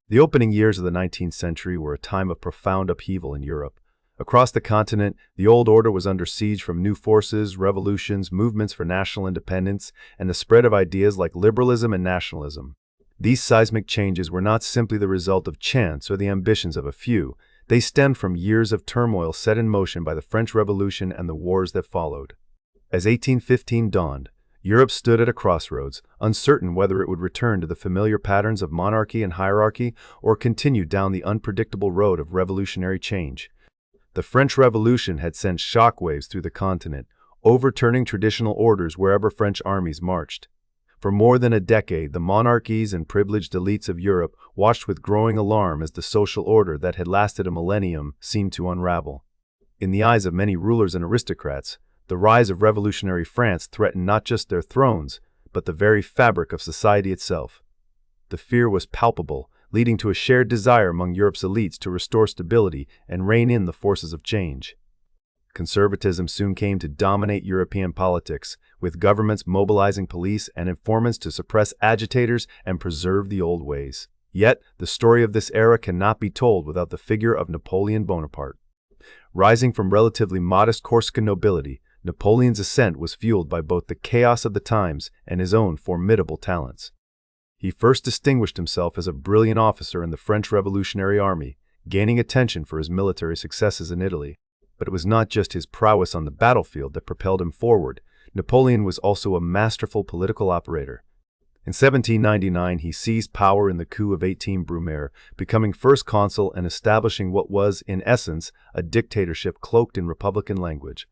The opening years of the 19th century were a time of profound upheaval in Europe. Across the continent, the old order was under siege from new forces, revolutions, movements for national independence, and the spread of ideas like liberalism and nationalism. These seismic changes were not simply the result of chance or the ambitions of a few. They stemmed from years of turmoil set in motion by the French Revolution and the wars that followed. As 1815 dawned, Europe stood at a crossroads, uncertain whether it would return to the familiar patterns of monarchy and hierarchy or continue down the unpredictable road of revolutionary change. The French Revolution had sent shockwaves through the continent, overturning traditional orders wherever French armies marched. For more than a decade, the monarchies and privileged elites of Europe watched with growing alarm as the social order that had lasted a millennium seemed to unravel. In the eyes of many rulers and aristocrats, the rise of revolutionary France threatened not just their thrones, but the very fabric of society itself. The fear was palpable, leading to a shared desire among Europe's elites to restore stability and rein in the forces of change. Conservatism soon came to dominate European politics, with governments mobilizing police and informants to suppress agitators and preserve the old ways. Yet, the story of this era cannot be told without the figure of Napoleon Bonaparte. Rising from relatively modest Corsican nobility, Napoleon's ascent was fueled by both the chaos of the times and his own formidable talents. He first distinguished himself as a brilliant officer in the French Revolutionary Army, gaining attention for his military successes in Italy. But it was not just his prowess on the battlefield that propelled him forward. Napoleon was also a masterful political operator. In 1799, he seized power in the coup of 18 Brumaire, becoming first consul and establishing what was, in essence, a dictatorship cloaked in republican language.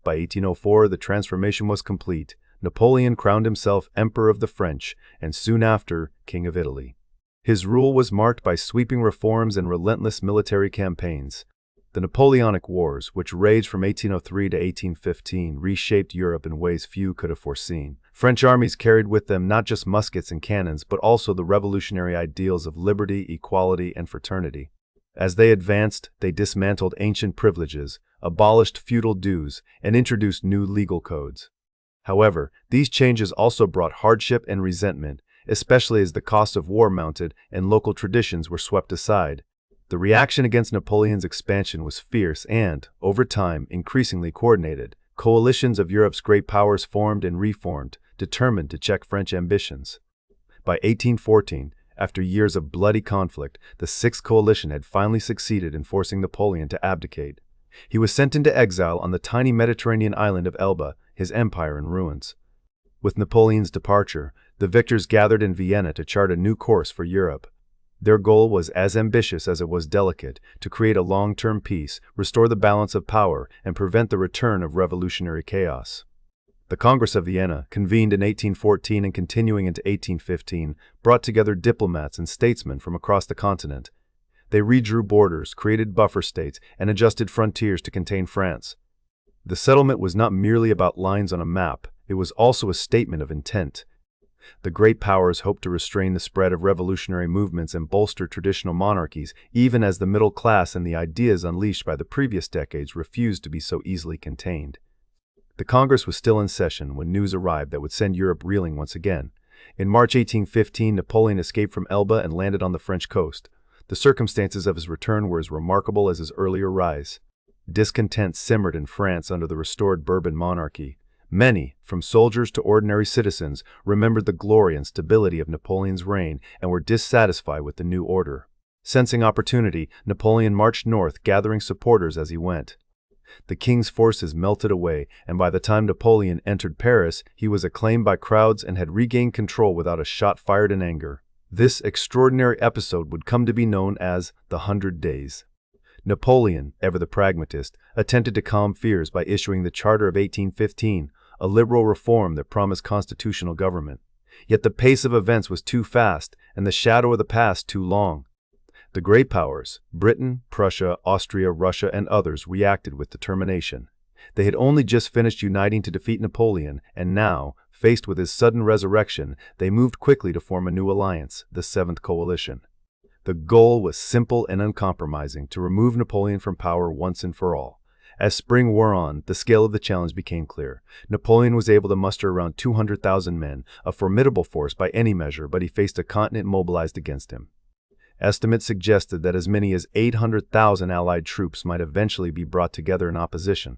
By 1804, the transformation was complete. Napoleon crowned himself Emperor of the French, and soon after, King of Italy. His rule was marked by sweeping reforms and relentless military campaigns. The Napoleonic Wars, which raged from 1803 to 1815, reshaped Europe in ways few could have foreseen. French armies carried with them not just muskets and cannons, but also the revolutionary ideals of liberty, equality, and fraternity. As they advanced, they dismantled ancient privileges, abolished feudal dues, and introduced new legal codes. However, these changes also brought hardship and resentment, especially as the cost of war mounted and local traditions were swept aside. The reaction against Napoleon's expansion was fierce and, over time, increasingly coordinated. Coalitions of Europe's great powers formed and reformed, determined to check French ambitions. By 1814, after years of bloody conflict, the Sixth Coalition had finally succeeded in forcing Napoleon to abdicate. He was sent into exile on the tiny Mediterranean island of Elba, his empire in ruins. With Napoleon's departure, the victors gathered in Vienna to chart a new course for Europe. Their goal was as ambitious as it was delicate: to create a long-term peace, restore the balance of power, and prevent the return of revolutionary chaos. The Congress of Vienna, convened in 1814 and continuing into 1815, brought together diplomats and statesmen from across the continent. They redrew borders, created buffer states, and adjusted frontiers to contain France. The settlement was not merely about lines on a map, it was also a statement of intent. The great powers hoped to restrain the spread of revolutionary movements and bolster traditional monarchies, even as the middle class and the ideas unleashed by the previous decades refused to be so easily contained. The Congress was still in session when news arrived that would send Europe reeling once again. In March 1815, Napoleon escaped from Elba and landed on the French coast. The circumstances of his return were as remarkable as his earlier rise. Discontent simmered in France under the restored Bourbon monarchy. Many, from soldiers to ordinary citizens, remembered the glory and stability of Napoleon's reign and were dissatisfied with the new order. Sensing opportunity, Napoleon marched north, gathering supporters as he went. The king's forces melted away, and by the time Napoleon entered Paris, he was acclaimed by crowds and had regained control without a shot fired in anger. This extraordinary episode would come to be known as the 100 Days. Napoleon, ever the pragmatist, attempted to calm fears by issuing the Charter of 1815, a liberal reform that promised constitutional government. Yet the pace of events was too fast, and the shadow of the past too long. The great powers, Britain, Prussia, Austria, Russia, and others, reacted with determination. They had only just finished uniting to defeat Napoleon, and now, faced with his sudden resurrection, they moved quickly to form a new alliance, the Seventh Coalition. The goal was simple and uncompromising: to remove Napoleon from power once and for all. As spring wore on, the scale of the challenge became clear. Napoleon was able to muster around 200,000 men, a formidable force by any measure, but he faced a continent mobilized against him. Estimates suggested that as many as 800,000 Allied troops might eventually be brought together in opposition.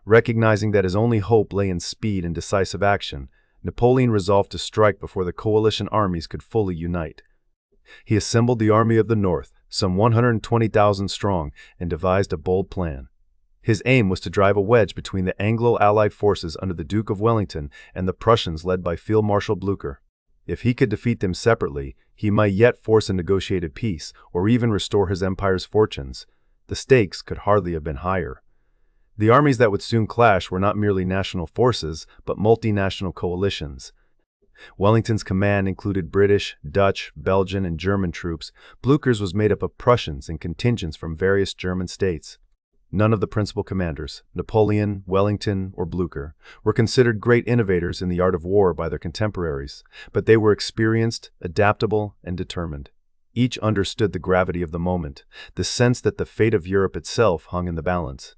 Recognizing that his only hope lay in speed and decisive action, Napoleon resolved to strike before the coalition armies could fully unite. He assembled the Army of the North, some 120,000 strong, and devised a bold plan. His aim was to drive a wedge between the Anglo-Allied forces under the Duke of Wellington and the Prussians led by Field Marshal Blücher. If he could defeat them separately, he might yet force a negotiated peace, or even restore his empire's fortunes. The stakes could hardly have been higher. The armies that would soon clash were not merely national forces, but multinational coalitions. Wellington's command included British, Dutch, Belgian, and German troops. Blücher's was made up of Prussians and contingents from various German states. None of the principal commanders, Napoleon, Wellington, or Blücher, were considered great innovators in the art of war by their contemporaries, but they were experienced, adaptable, and determined. Each understood the gravity of the moment, the sense that the fate of Europe itself hung in the balance.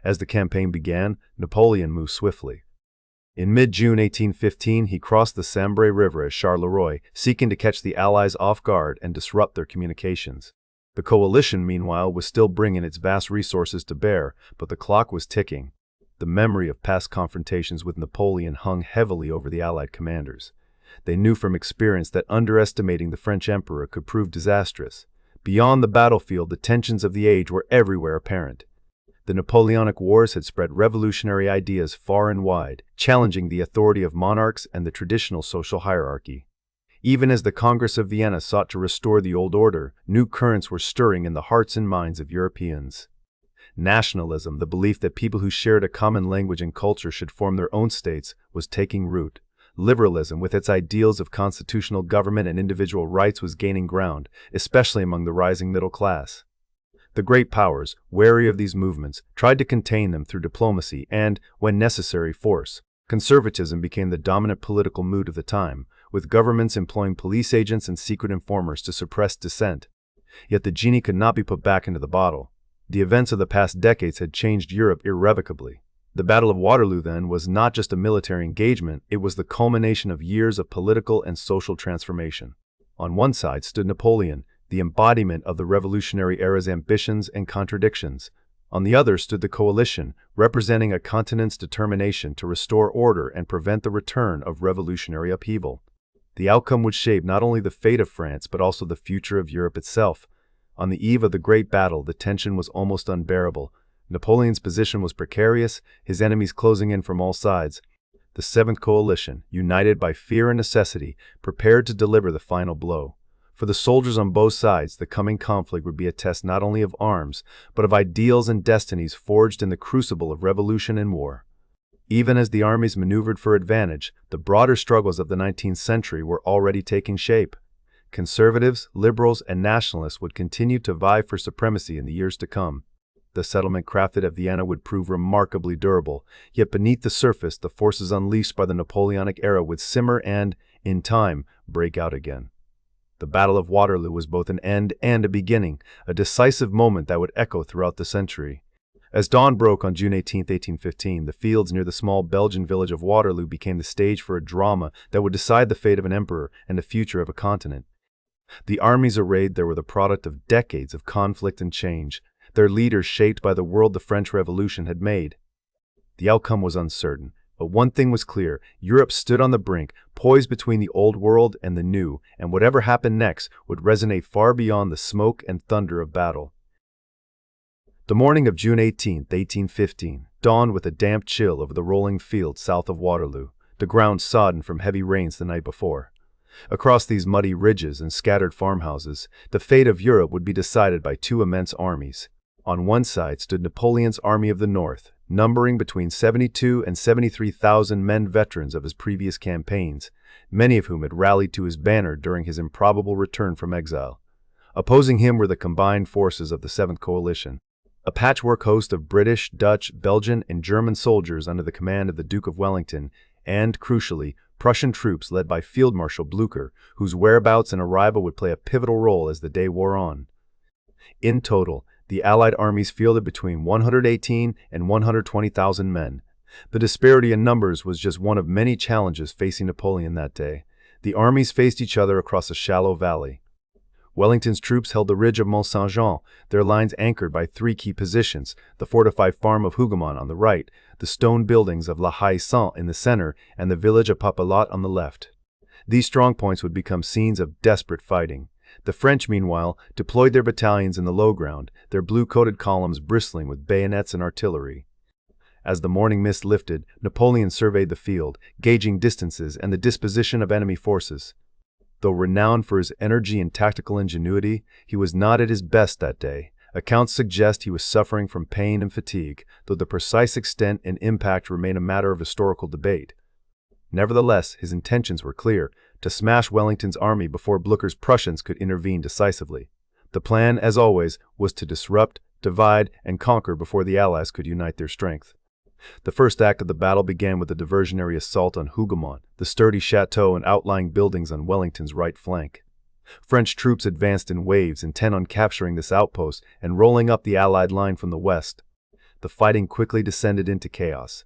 As the campaign began, Napoleon moved swiftly. In mid-June 1815, he crossed the Sambre River at Charleroi, seeking to catch the Allies off guard and disrupt their communications. The coalition, meanwhile, was still bringing its vast resources to bear, but the clock was ticking. The memory of past confrontations with Napoleon hung heavily over the Allied commanders. They knew from experience that underestimating the French emperor could prove disastrous. Beyond the battlefield, the tensions of the age were everywhere apparent. The Napoleonic Wars had spread revolutionary ideas far and wide, challenging the authority of monarchs and the traditional social hierarchy. Even as the Congress of Vienna sought to restore the old order, new currents were stirring in the hearts and minds of Europeans. Nationalism, the belief that people who shared a common language and culture should form their own states, was taking root. Liberalism, with its ideals of constitutional government and individual rights, was gaining ground, especially among the rising middle class. The great powers, wary of these movements, tried to contain them through diplomacy and, when necessary, force. Conservatism became the dominant political mood of the time, with governments employing police agents and secret informers to suppress dissent. Yet the genie could not be put back into the bottle. The events of the past decades had changed Europe irrevocably. The Battle of Waterloo, then, was not just a military engagement, it was the culmination of years of political and social transformation. On one side stood Napoleon, the embodiment of the revolutionary era's ambitions and contradictions. On the other stood the coalition, representing a continent's determination to restore order and prevent the return of revolutionary upheaval. The outcome would shape not only the fate of France, but also the future of Europe itself. On the eve of the great battle, the tension was almost unbearable. Napoleon's position was precarious, his enemies closing in from all sides. The Seventh Coalition, united by fear and necessity, prepared to deliver the final blow. For the soldiers on both sides, the coming conflict would be a test not only of arms, but of ideals and destinies forged in the crucible of revolution and war. Even as the armies maneuvered for advantage, the broader struggles of the 19th century were already taking shape. Conservatives, liberals, and nationalists would continue to vie for supremacy in the years to come. The settlement crafted at Vienna would prove remarkably durable, yet beneath the surface, the forces unleashed by the Napoleonic era would simmer and, in time, break out again. The Battle of Waterloo was both an end and a beginning, a decisive moment that would echo throughout the century. As dawn broke on June 18, 1815, the fields near the small Belgian village of Waterloo became the stage for a drama that would decide the fate of an emperor and the future of a continent. The armies arrayed there were the product of decades of conflict and change, their leaders shaped by the world the French Revolution had made. The outcome was uncertain, but one thing was clear: Europe stood on the brink, poised between the old world and the new, and whatever happened next would resonate far beyond the smoke and thunder of battle. The morning of June 18, 1815, dawned with a damp chill over the rolling fields south of Waterloo, the ground sodden from heavy rains the night before. Across these muddy ridges and scattered farmhouses, the fate of Europe would be decided by two immense armies. On one side stood Napoleon's Army of the North, numbering between 72 and 73,000 men, veterans of his previous campaigns, many of whom had rallied to his banner during his improbable return from exile. Opposing him were the combined forces of the Seventh Coalition, a patchwork host of British, Dutch, Belgian, and German soldiers under the command of the Duke of Wellington, and, crucially, Prussian troops led by Field Marshal Blücher, whose whereabouts and arrival would play a pivotal role as the day wore on. In total, the Allied armies fielded between 118 and 120,000 men. The disparity in numbers was just one of many challenges facing Napoleon that day. The armies faced each other across a shallow valley. Wellington's troops held the ridge of Mont Saint-Jean, their lines anchored by three key positions: the fortified farm of Hougoumont on the right, the stone buildings of La Haie-Sainte in the center, and the village of Papelotte on the left. These strongpoints would become scenes of desperate fighting. The French, meanwhile, deployed their battalions in the low ground, their blue-coated columns bristling with bayonets and artillery. As the morning mist lifted, Napoleon surveyed the field, gauging distances and the disposition of enemy forces. Though renowned for his energy and tactical ingenuity, he was not at his best that day. Accounts suggest he was suffering from pain and fatigue, though the precise extent and impact remain a matter of historical debate. Nevertheless, his intentions were clear: to smash Wellington's army before Blücher's Prussians could intervene decisively. The plan, as always, was to disrupt, divide, and conquer before the Allies could unite their strength. The first act of the battle began with a diversionary assault on Hougoumont, the sturdy chateau and outlying buildings on Wellington's right flank. French troops advanced in waves, intent on capturing this outpost and rolling up the Allied line from the west. The fighting quickly descended into chaos.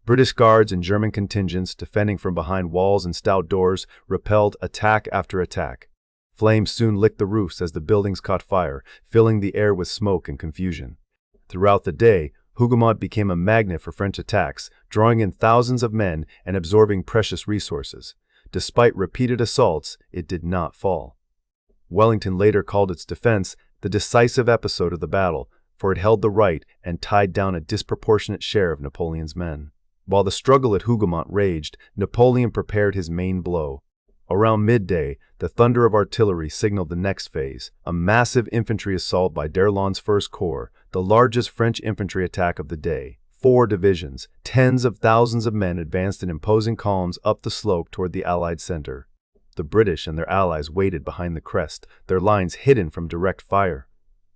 British guards and German contingents, defending from behind walls and stout doors, repelled attack after attack. Flames soon licked the roofs as the buildings caught fire, filling the air with smoke and confusion. Throughout the day, Hougoumont became a magnet for French attacks, drawing in thousands of men and absorbing precious resources. Despite repeated assaults, it did not fall. Wellington later called its defense the decisive episode of the battle, for it held the right and tied down a disproportionate share of Napoleon's men. While the struggle at Hougoumont raged, Napoleon prepared his main blow. Around midday, the thunder of artillery signaled the next phase, a massive infantry assault by d'Erlon's First Corps, the largest French infantry attack of the day. 4 divisions, tens of thousands of men advanced in imposing columns up the slope toward the Allied center. The British and their allies waited behind the crest, their lines hidden from direct fire.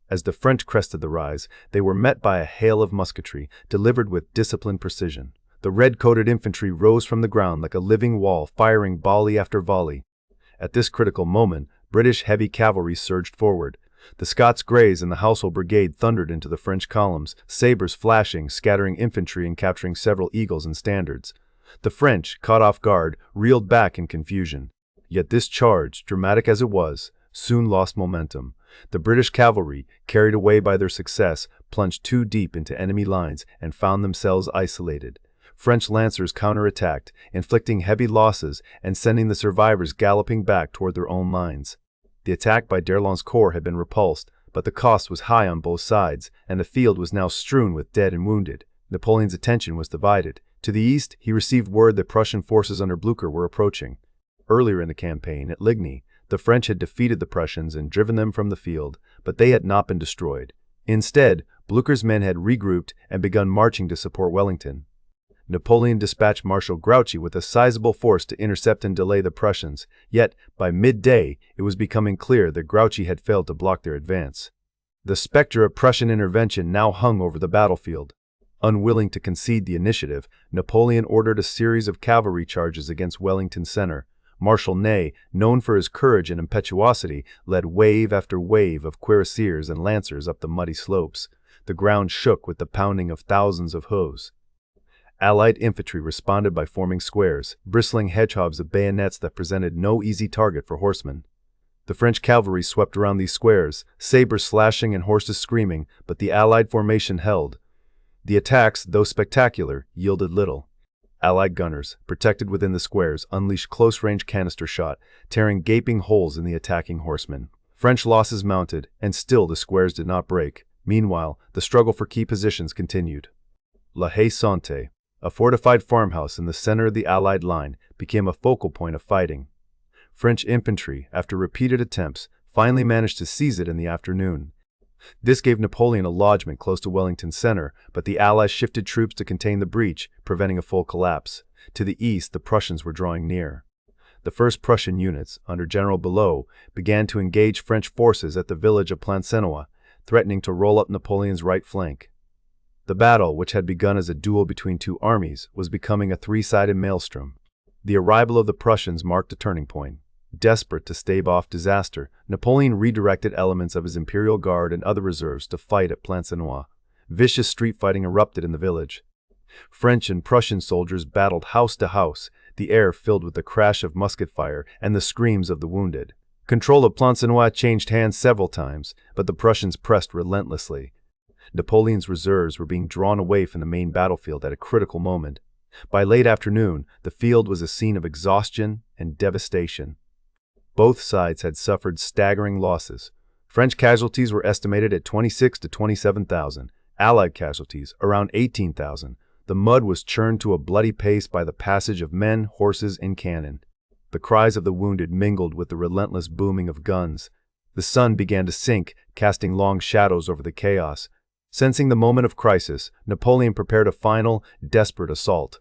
As the French crested the rise, they were met by a hail of musketry, delivered with disciplined precision. The red-coated infantry rose from the ground like a living wall, firing volley after volley. At this critical moment, British heavy cavalry surged forward. The Scots Greys and the Household Brigade thundered into the French columns, sabers flashing, scattering infantry and capturing several eagles and standards. The French, caught off guard, reeled back in confusion. Yet this charge, dramatic as it was, soon lost momentum. The British cavalry, carried away by their success, plunged too deep into enemy lines and found themselves isolated. French lancers counterattacked, inflicting heavy losses and sending the survivors galloping back toward their own lines. The attack by d'Erlon's corps had been repulsed, but the cost was high on both sides, and the field was now strewn with dead and wounded. Napoleon's attention was divided. To the east, he received word that Prussian forces under Blücher were approaching. Earlier in the campaign, at Ligny, the French had defeated the Prussians and driven them from the field, but they had not been destroyed. Instead, Blücher's men had regrouped and begun marching to support Wellington. Napoleon dispatched Marshal Grouchy with a sizable force to intercept and delay the Prussians, yet, by midday, it was becoming clear that Grouchy had failed to block their advance. The specter of Prussian intervention now hung over the battlefield. Unwilling to concede the initiative, Napoleon ordered a series of cavalry charges against Wellington's center. Marshal Ney, known for his courage and impetuosity, led wave after wave of cuirassiers and lancers up the muddy slopes. The ground shook with the pounding of thousands of hoofs. Allied infantry responded by forming squares, bristling hedgehogs of bayonets that presented no easy target for horsemen. The French cavalry swept around these squares, sabers slashing and horses screaming, but the Allied formation held. The attacks, though spectacular, yielded little. Allied gunners, protected within the squares, unleashed close-range canister shot, tearing gaping holes in the attacking horsemen. French losses mounted, and still the squares did not break. Meanwhile, the struggle for key positions continued. La Haie-Sainte, a fortified farmhouse in the center of the Allied line, became a focal point of fighting. French infantry, after repeated attempts, finally managed to seize it in the afternoon. This gave Napoleon a lodgment close to Wellington's center, but the Allies shifted troops to contain the breach, preventing a full collapse. To the east, the Prussians were drawing near. The first Prussian units, under General Belleau, began to engage French forces at the village of Plancenoit, threatening to roll up Napoleon's right flank. The battle, which had begun as a duel between two armies, was becoming a three-sided maelstrom. The arrival of the Prussians marked a turning point. Desperate to stave off disaster, Napoleon redirected elements of his Imperial Guard and other reserves to fight at Plancenoit. Vicious street fighting erupted in the village. French and Prussian soldiers battled house to house, the air filled with the crash of musket fire and the screams of the wounded. Control of Plancenoit changed hands several times, but the Prussians pressed relentlessly. Napoleon's reserves were being drawn away from the main battlefield at a critical moment. By late afternoon, the field was a scene of exhaustion and devastation. Both sides had suffered staggering losses. French casualties were estimated at 26,000 to 27,000, Allied casualties around 18,000. The mud was churned to a bloody pace by the passage of men, horses, and cannon. The cries of the wounded mingled with the relentless booming of guns. The sun began to sink, casting long shadows over the chaos. Sensing the moment of crisis, Napoleon prepared a final, desperate assault.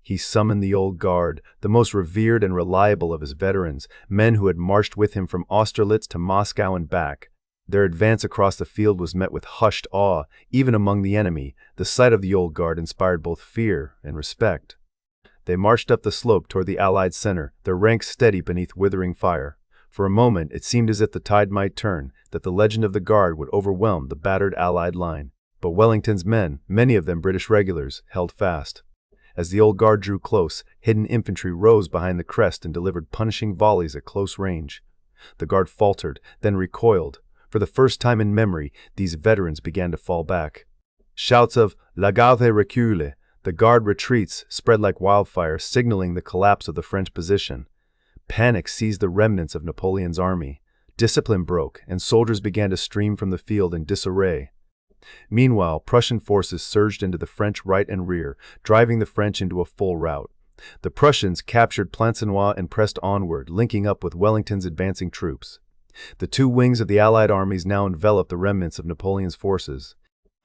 He summoned the Old Guard, the most revered and reliable of his veterans, men who had marched with him from Austerlitz to Moscow and back. Their advance across the field was met with hushed awe, even among the enemy. The sight of the Old Guard inspired both fear and respect. They marched up the slope toward the Allied center, their ranks steady beneath withering fire. For a moment, it seemed as if the tide might turn, that the legend of the Guard would overwhelm the battered Allied line. But Wellington's men, many of them British regulars, held fast. As the Old Guard drew close, hidden infantry rose behind the crest and delivered punishing volleys at close range. The Guard faltered, then recoiled. For the first time in memory, these veterans began to fall back. Shouts of "La Garde recule," the Guard retreats, spread like wildfire, signaling the collapse of the French position. Panic seized the remnants of Napoleon's army. Discipline broke, and soldiers began to stream from the field in disarray. Meanwhile, Prussian forces surged into the French right and rear, driving the French into a full rout. The Prussians captured Plancenoit and pressed onward, linking up with Wellington's advancing troops. The two wings of the Allied armies now enveloped the remnants of Napoleon's forces.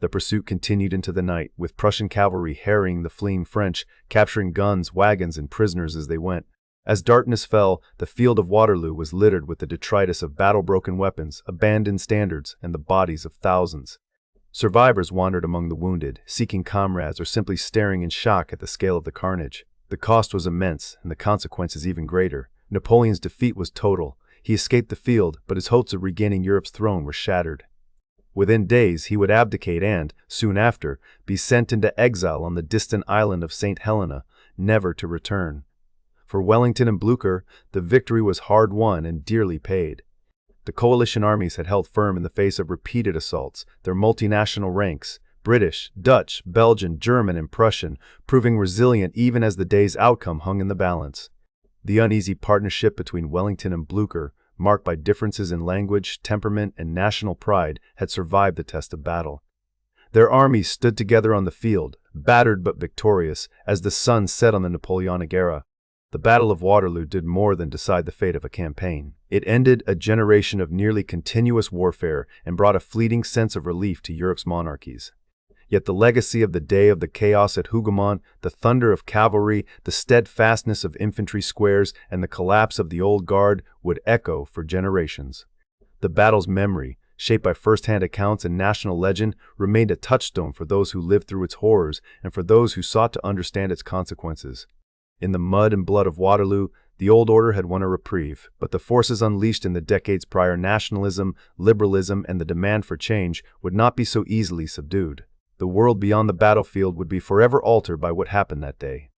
The pursuit continued into the night, with Prussian cavalry harrying the fleeing French, capturing guns, wagons, and prisoners as they went. As darkness fell, the field of Waterloo was littered with the detritus of battle-broken weapons, abandoned standards, and the bodies of thousands. Survivors wandered among the wounded, seeking comrades or simply staring in shock at the scale of the carnage. The cost was immense, and the consequences even greater. Napoleon's defeat was total. He escaped the field, but his hopes of regaining Europe's throne were shattered. Within days, he would abdicate and, soon after, be sent into exile on the distant island of St. Helena, never to return. For Wellington and Blücher, the victory was hard won and dearly paid. The coalition armies had held firm in the face of repeated assaults, their multinational ranks, British, Dutch, Belgian, German, and Prussian, proving resilient even as the day's outcome hung in the balance. The uneasy partnership between Wellington and Blücher, marked by differences in language, temperament, and national pride, had survived the test of battle. Their armies stood together on the field, battered but victorious, as the sun set on the Napoleonic era. The Battle of Waterloo did more than decide the fate of a campaign. It ended a generation of nearly continuous warfare and brought a fleeting sense of relief to Europe's monarchies. Yet the legacy of the day of the chaos at Hougoumont, the thunder of cavalry, the steadfastness of infantry squares, and the collapse of the Old Guard would echo for generations. The battle's memory, shaped by first-hand accounts and national legend, remained a touchstone for those who lived through its horrors and for those who sought to understand its consequences. In the mud and blood of Waterloo, the old order had won a reprieve, but the forces unleashed in the decades prior, nationalism, liberalism, and the demand for change, would not be so easily subdued. The world beyond the battlefield would be forever altered by what happened that day.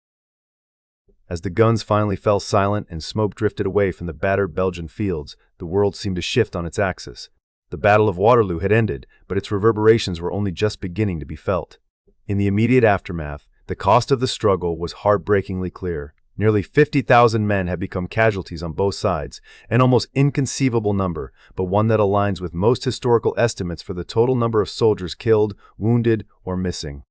As the guns finally fell silent and smoke drifted away from the battered Belgian fields, the world seemed to shift on its axis. The Battle of Waterloo had ended, but its reverberations were only just beginning to be felt. In the immediate aftermath, the cost of the struggle was heartbreakingly clear. Nearly 50,000 men had become casualties on both sides, an almost inconceivable number, but one that aligns with most historical estimates for the total number of soldiers killed, wounded, or missing.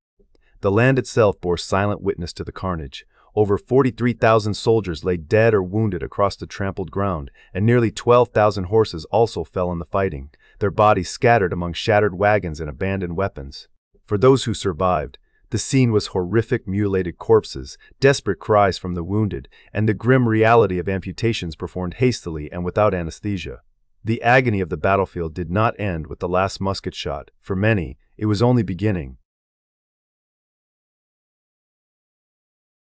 The land itself bore silent witness to the carnage. Over 43,000 soldiers lay dead or wounded across the trampled ground, and nearly 12,000 horses also fell in the fighting, their bodies scattered among shattered wagons and abandoned weapons. For those who survived, the scene was horrific mutilated corpses, desperate cries from the wounded, and the grim reality of amputations performed hastily and without anesthesia. The agony of the battlefield did not end with the last musket shot. For many, it was only beginning.